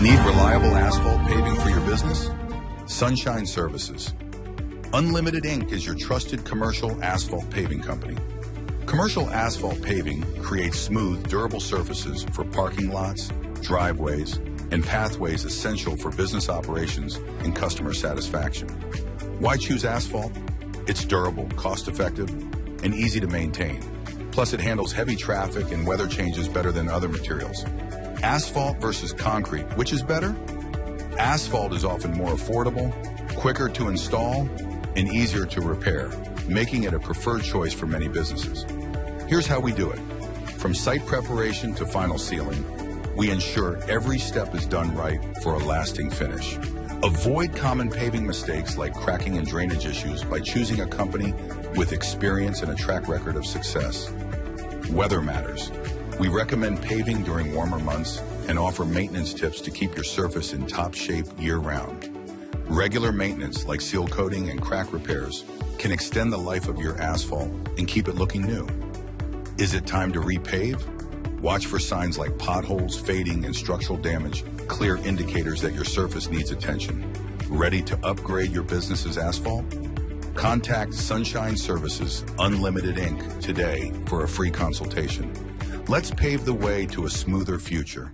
Need reliable asphalt paving for your business? Sunshine Services. Unlimited Inc. is your trusted commercial asphalt paving company. Commercial asphalt paving creates smooth, durable surfaces for parking lots, driveways, and pathways essential for business operations and customer satisfaction. Why choose asphalt? It's durable, cost-effective, and easy to maintain. Plus, it handles heavy traffic and weather changes better than other materials. Asphalt versus concrete, which is better? Asphalt is often more affordable, quicker to install, and easier to repair, making it a preferred choice for many businesses. Here's how we do it. From site preparation to final sealing, we ensure every step is done right for a lasting finish. Avoid common paving mistakes like cracking and drainage issues by choosing a company with experience and a track record of success. Weather matters. We recommend paving during warmer months and offer maintenance tips to keep your surface in top shape year-round. Regular maintenance like seal coating and crack repairs can extend the life of your asphalt and keep it looking new. Is it time to repave? Watch for signs like potholes, fading, and structural damage, clear indicators that your surface needs attention. Ready to upgrade your business's asphalt? Contact Sunshine Services Unlimited Inc. today for a free consultation. Let's pave the way to a smoother future.